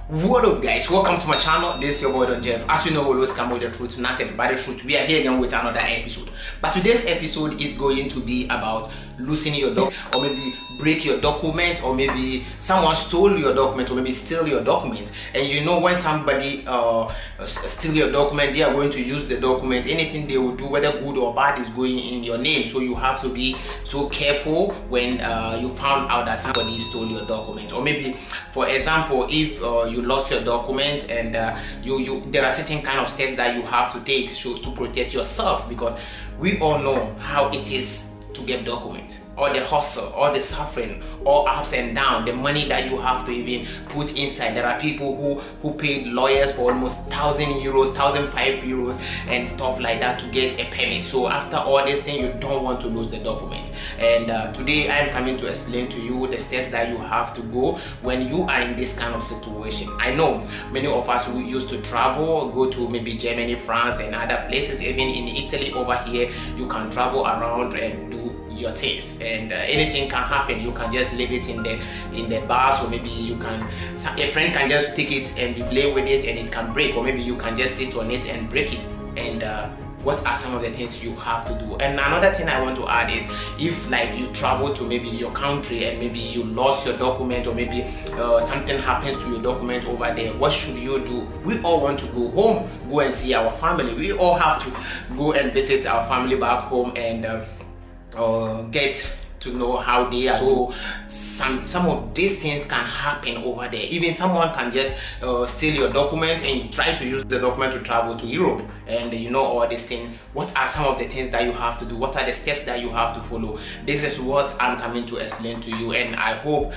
What up guys, welcome to my channel. This is your boy Don Jeff. As you know, we always come with the truth, nothing but the truth. We are here again with another episode, but today's episode is going to be about losing your document, or maybe break your document, or maybe someone stole your document, or maybe steal your document. And you know, when somebody steal your document, they are going to use the document. Anything they will do, whether good or bad, is going in your name. So you have to be so careful when you found out that somebody stole your document. Or maybe, for example, if you lost your document and there are certain kind of steps that you have to take to protect yourself, because we all know how it is to get documents, all the hustle, all the suffering, all ups and downs, the money that you have to even put inside. There are people who paid lawyers for almost 1,000 euros, 1,005 euros and stuff like that to get a permit. So after all this thing, you don't want to lose the document. And today I am coming to explain to you the steps that you have to go when you are in this kind of situation. I know many of us who used to travel, go to maybe Germany, France and other places. Even in Italy over here, you can travel around and do your things, and anything can happen. You can just leave it in the bus, or maybe you can, a friend can just take it and be playing with it and it can break, or maybe you can just sit on it and break it. And what are some of the things you have to do? And another thing I want to add is, if like you travel to maybe your country and maybe you lost your document, or maybe something happens to your document over there, what should you do? We all want to go home, go and see our family. We all have to go and visit our family back home and get to know how they are. So some of these things can happen over there. Even someone can just steal your document and try to use the document to travel to Europe. And you know all these things. What are some of the things that you have to do? What are the steps that you have to follow? This is what I'm coming to explain to you, and I hope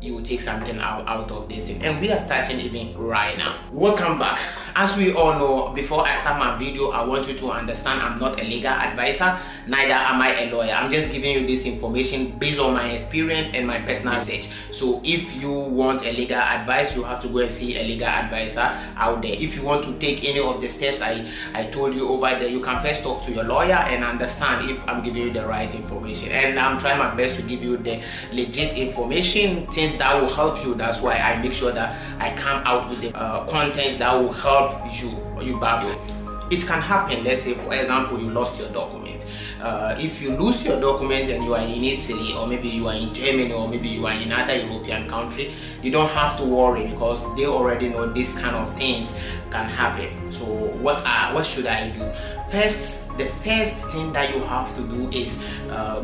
you will take something out of this thing. And we are starting even right now. Welcome back. As we all know, before I start my video, I want you to understand I'm not a legal advisor, neither am I a lawyer. I'm just giving you this information based on my experience and my personal research. So if you want a legal advice, you have to go and see a legal advisor out there. If you want to take any of the steps I told you over there, you can first talk to your lawyer and understand if I'm giving you the right information. And I'm trying my best to give you the legit information, things that will help you. That's why I make sure that I come out with the contents that will help you back. It can happen. Let's say, for example, you lost your document. If you lose your document and you are in Italy, or maybe you are in Germany, or maybe you are in another European country, you don't have to worry, because they already know these kind of things can happen. So what should I do? The first thing that you have to do is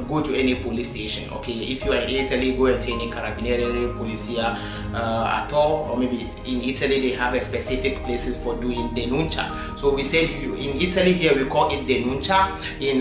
go to any police station. Okay, if you are in Italy, go and see any carabinieri, polizia at all, or maybe in Italy they have a specific places for doing denuncia. So we said in Italy here we call it denuncia.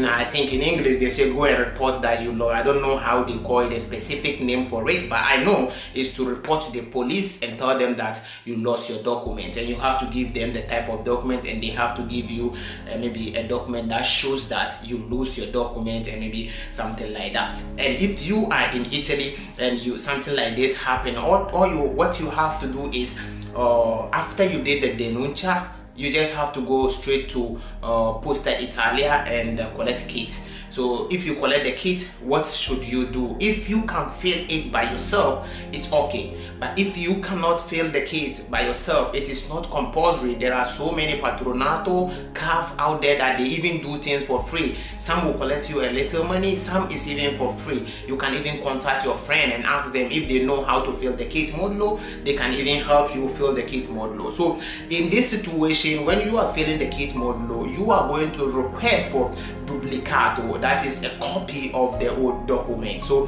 I think in English they say go and report that you lost. I don't know how they call it, a specific name for it, but I know is to report to the police and tell them that you lost your document, and you have to give them the type of document, and they have to give you maybe a document that shows that you lose your document, and maybe something like that. And if you are in Italy and something like this happen, what you have to do is after you did the denuncia, you just have to go straight to Posta Italia and collect kit. So if you collect the kit, what should you do? If you can fill it by yourself, it's okay. But if you cannot fill the kit by yourself, it is not compulsory. There are so many patronato cars out there that they even do things for free. Some will collect you a little money, some is even for free. You can even contact your friend and ask them if they know how to fill the kit modulo. They can even help you fill the kit modulo. So in this situation, when you are filling the kit modulo, you are going to request for duplicato, that is a copy of the old document. So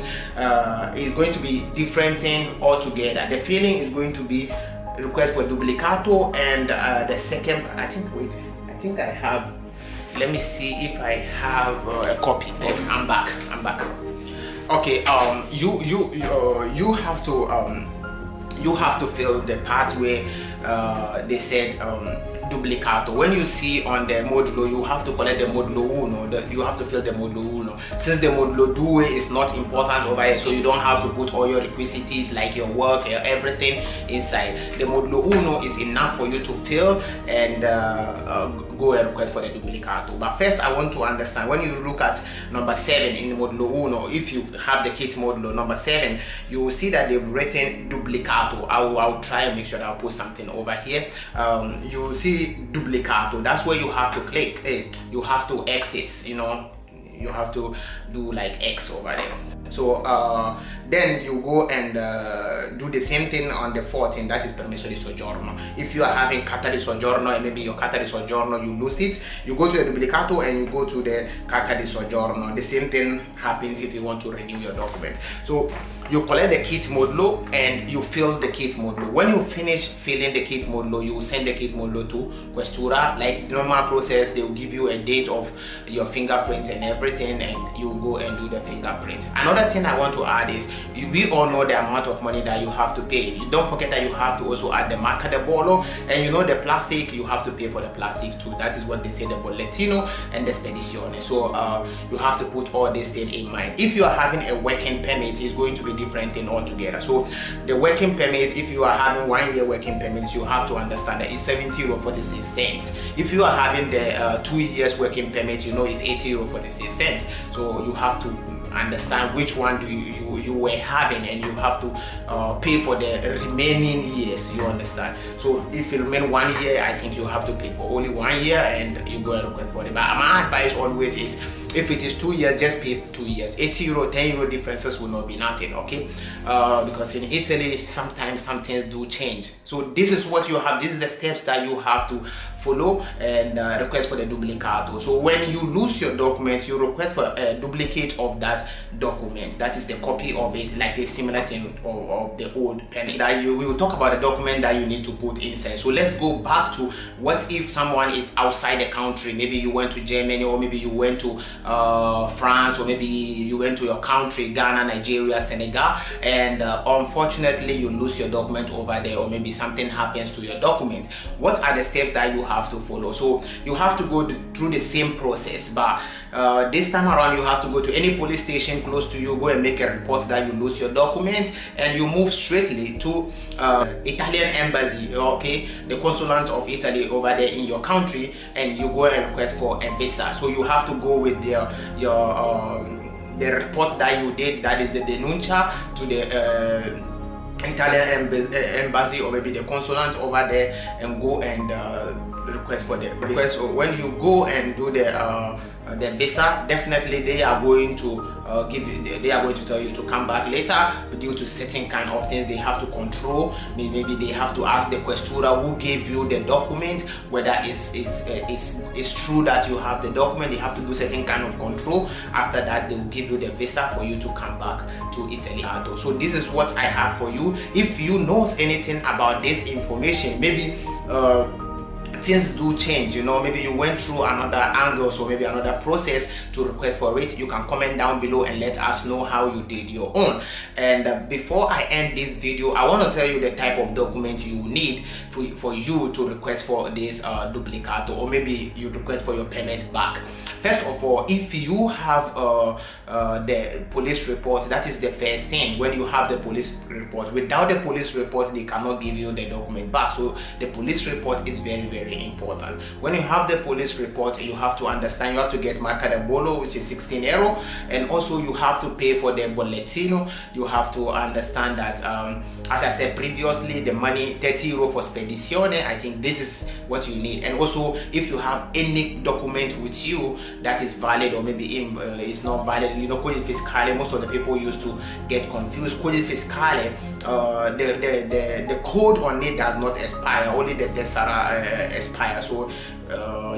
it's going to be different thing altogether. The filling is going to be request for duplicato, and the second, I think I have, let me see if I have a copy. I'm back. Okay, you have to fill the part where they said duplicato. When you see on the modulo, you have to collect the modulo uno. You have to fill the modulo uno. Since the modulo due is not important over here, so you don't have to put all your requisites like your work, everything inside. The modulo uno is enough for you to fill and go and request for the duplicato. But first, I want to understand, when you look at number 7 in the modulo uno, if you have the kit modulo number 7, you will see that they've written duplicato. I'll try and make sure that I'll put something over here. You will see duplicato. That's where you have to click. You have to exit, you know, you have to do like X over there. So then you go and do the same thing on the 14, that is permesso di soggiorno. If you are having carta di soggiorno and maybe your carta di soggiorno you lose it, you go to the duplicato and you go to the carta di soggiorno. The same thing happens if you want to renew your document. So you collect the kit modulo and you fill the kit modulo. When you finish filling the kit modulo, you will send the kit modulo to Questura. Like normal process, they will give you a date of your fingerprint and everything, and you go and do the fingerprint. Another thing I want to add is, we all know the amount of money that you have to pay. You don't forget that you have to also add the marca de bollo, and you know the plastic, you have to pay for the plastic too. That is what they say, the bollettino and the spedizione. So you have to put all these things in mind. If you are having a working permit, it's going to be different thing altogether. So the working permit, if you are having 1 year working permit, you have to understand that it's 70.46 €. If you are having the 2 years working permit, you know it's 80.46 €. So you have to understand which one do you were having, and you have to pay for the remaining years, you understand. So if you remain 1 year, I think you have to pay for only 1 year and you go and request for it. But my advice always is, if it is 2 years, just pay 2 years. 80 euro, 10 euro differences will not be nothing, okay? Because in Italy, sometimes some things do change. So this is what you have, this is the steps that you have to follow and request for the duplicato. So when you lose your documents, you request for a duplicate of that document. That is the copy of it, like a similar thing of the old permit. That we will talk about the document that you need to put inside. So let's go back to, what if someone is outside the country? Maybe you went to Germany, or maybe you went to France, or maybe you went to your country, Ghana, Nigeria, Senegal, and unfortunately you lose your document over there, or maybe something happens to your document. What are the steps that you have to follow? So you have to go through the same process, but this time around you have to go to any police station close to you, go and make a report that you lose your document, and you move straightly to Italian embassy, okay, the consulate of Italy over there in your country, and you go and request for a visa. So you have to go with the report that you did, that is the denuncia, to the Italian embassy or maybe the consulate over there, and go and request for the request. When you go and do the visa, definitely they are going to they are going to tell you to come back later, but due to certain kind of things they have to control. Maybe they have to ask the questura who gave you the document whether it's true that you have the document. They have to do certain kind of control. After that, they will give you the visa for you to come back to Italy. So this is what I have for you. If you know anything about this information, maybe things do change, you know, maybe you went through another angle, so maybe another process to request for it, you can comment down below and let us know how you did your own. And before I end this video, I want to tell you the type of document you need for you to request for this duplicato, or maybe you request for your permit back. First of all, if you have the police report, that is the first thing. When you have the police report, without the police report they cannot give you the document back. So the police report is very, very important. When you have the police report, you have to understand, you have to get marca de bollo, which is 16 euro, and also you have to pay for the bollettino. You have to understand that as I said previously, the money 30 euro for spedizione. I think this is what you need. And also, if you have any document with you that is valid, or maybe it's not valid, you know, codice fiscale, most of the people used to get confused. Codice fiscale, the code on it does not expire, only the tessera expire. So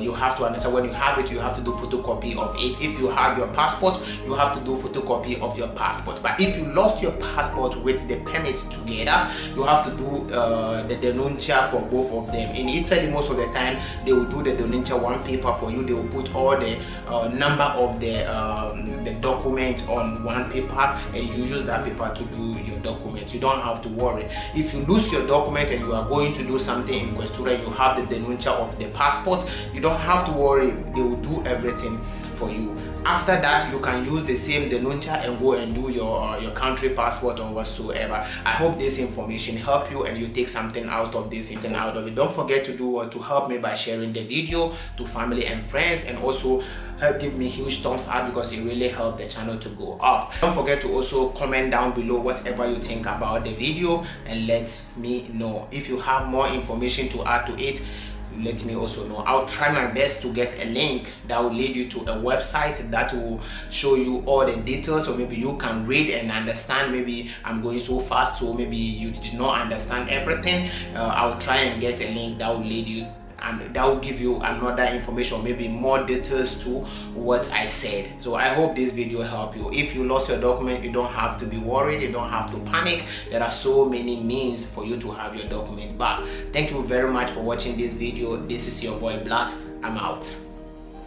you have to understand when you have it, you have to do photocopy of it. If you have your passport, you have to do photocopy of your passport. But if you lost your passport with the permit together, you have to do the denuncia for both of them. In Italy, most of the time they will do the denuncia one paper for you. They will put all the number of the document on one paper, and you use that paper to do your document. You don't have to worry. If you lose your document and you are going to do something in Questura, you have the denuncia of the passport, you don't have to worry. They will do everything for you. After that, you can use the same denuncia and go and do your country passport or whatsoever. I hope this information helped you and you take something out of this, something out of it. Don't forget to help me by sharing the video to family and friends, and also give me huge thumbs up because it really helped the channel to go up. Don't forget to also comment down below whatever you think about the video and let me know. If you have more information to add to it, let me also know. I'll try my best to get a link that will lead you to a website that will show you all the details, so maybe you can read and understand. Maybe I'm going so fast, so maybe you did not understand everything. I'll try and get a link that will lead you, and that will give you another information, maybe more details to what I said. So I hope this video helped you. If you lost your document, you don't have to be worried, you don't have to panic. There are so many means for you to have your document back. Thank you very much for watching this video. This is your boy Black. I'm out.